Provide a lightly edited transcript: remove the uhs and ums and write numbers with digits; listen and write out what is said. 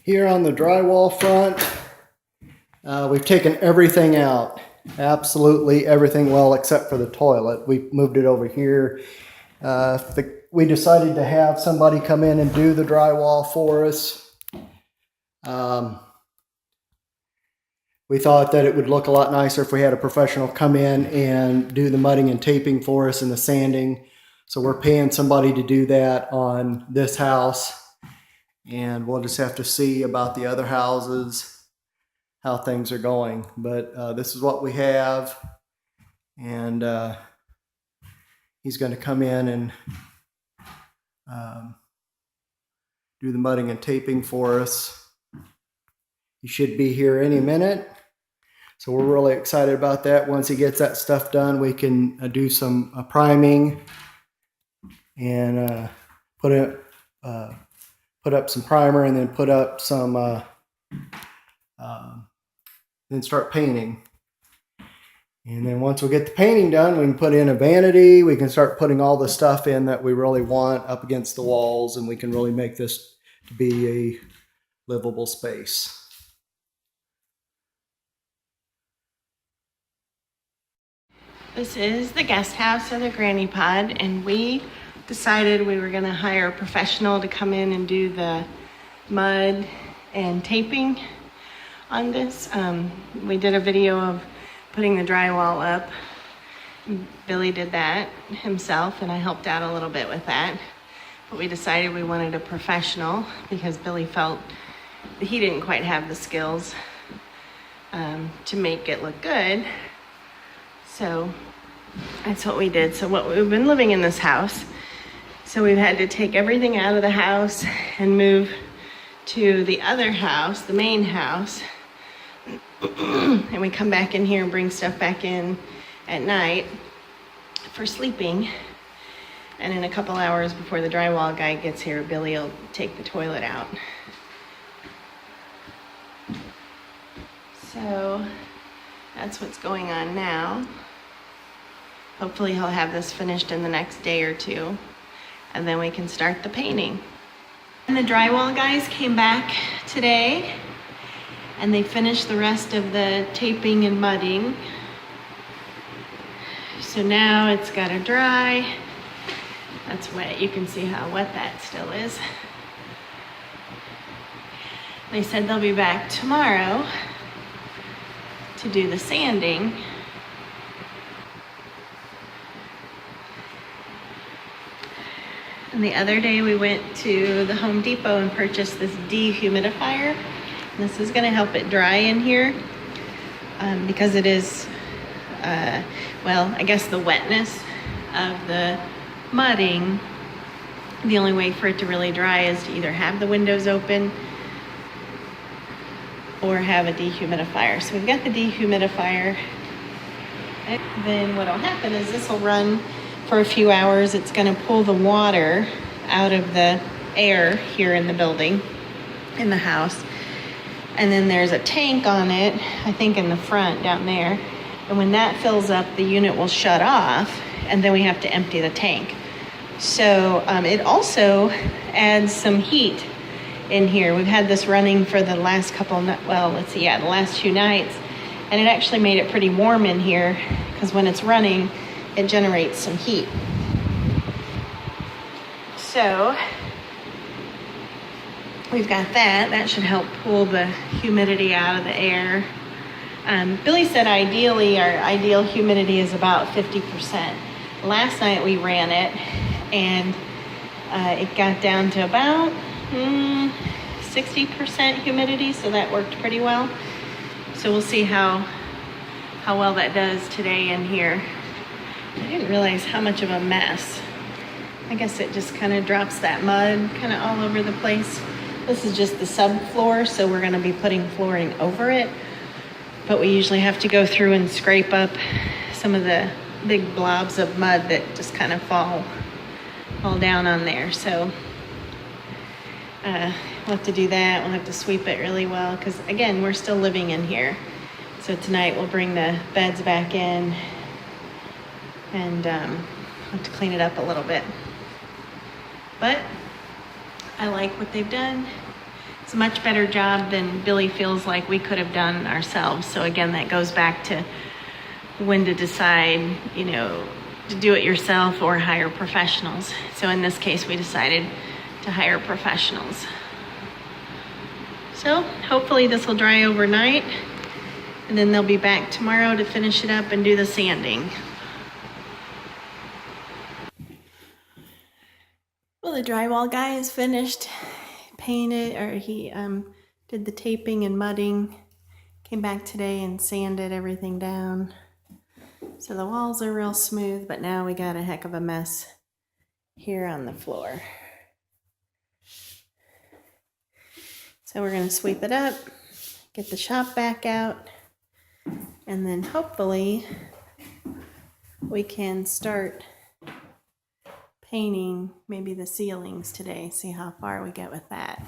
Here on the drywall front, we've taken everything out. Absolutely everything, well, except for the toilet. We moved it over here. We decided to have somebody come in and do the drywall for us. We thought that it would look a lot nicer if we had a professional come in and do the mudding and taping for us and the sanding. So we're paying somebody to do that on this house. And we'll just have to see about the other houses, how things are going. But this is what we have. And he's going to come in and do the mudding and taping for us. He should be here any minute. So we're really excited about that. Once he gets that stuff done, we can do some priming and put up some primer, and then put up some, then start painting. And then once we get the painting done, we can put in a vanity. We can start putting all the stuff in that we really want up against the walls, and we can really make this to be a livable space. This is the guest house or the granny pod, and we decided we were going to hire a professional to come in and do the mud and taping on this. We did a video of putting the drywall up. Billy did that himself, and I helped out a little bit with that. But we decided we wanted a professional because Billy felt that he didn't quite have the skills to make it look good. So that's what we did. So we've been living in this house. So we've had to take everything out of the house and move to the other house, the main house. And we come back in here and bring stuff back in at night for sleeping. And in a couple hours before the drywall guy gets here, Billy will take the toilet out. So that's what's going on now. Hopefully he'll have this finished in the next day or two, and then we can start the painting. And the drywall guys came back today, and they finished the rest of the taping and mudding. So now it's got to dry. That's wet. You can see how wet that still is. They said they'll be back tomorrow to do the sanding. And the other day we went to the Home Depot and purchased this dehumidifier. And this is going to help it dry in here because it is, well, I guess the wetness of the mudding. The only way for it to really dry is to either have the windows open or have a dehumidifier. So we've got the dehumidifier. And then what'll happen is this will run for a few hours. It's going to pull the water out of the air here in the building, in the house. And then there's a tank on it, I think in the front down there. And when that fills up, the unit will shut off, and then we have to empty the tank. So it also adds some heat in here. We've had this running for the last couple, the last 2 nights. And it actually made it pretty warm in here because when it's running, it generates some heat. So we've got that. That should help pull the humidity out of the air. Billy said ideally our ideal humidity is about 50%. Last night we ran it and it got down to about 60% humidity, so that worked pretty well. So we'll see how well that does today in here. I didn't realize how much of a mess. I guess it just kind of drops that mud kind of all over the place. This is just the subfloor, so we're going to be putting flooring over it. But we usually have to go through and scrape up some of the big blobs of mud that just kind of fall down on there. So we'll have to do that. We'll have to sweep it really well because, again, we're still living in here. So tonight we'll bring the beds back in and have to clean it up a little bit. But I like what they've done. It's a much better job than Billy feels like we could have done ourselves. So again, that goes back to when to decide, you know, to do it yourself or hire professionals. So in this case, we decided to hire professionals. So hopefully this will dry overnight, and then they'll be back tomorrow to finish it up and do the sanding. Well, the drywall guy is finished, painted, or he did the taping and mudding, came back today and sanded everything down. So the walls are real smooth, but now we got a heck of a mess here on the floor. So we're gonna sweep it up, get the shop back out, and then hopefully we can start painting maybe the ceilings today, see how far we get with that.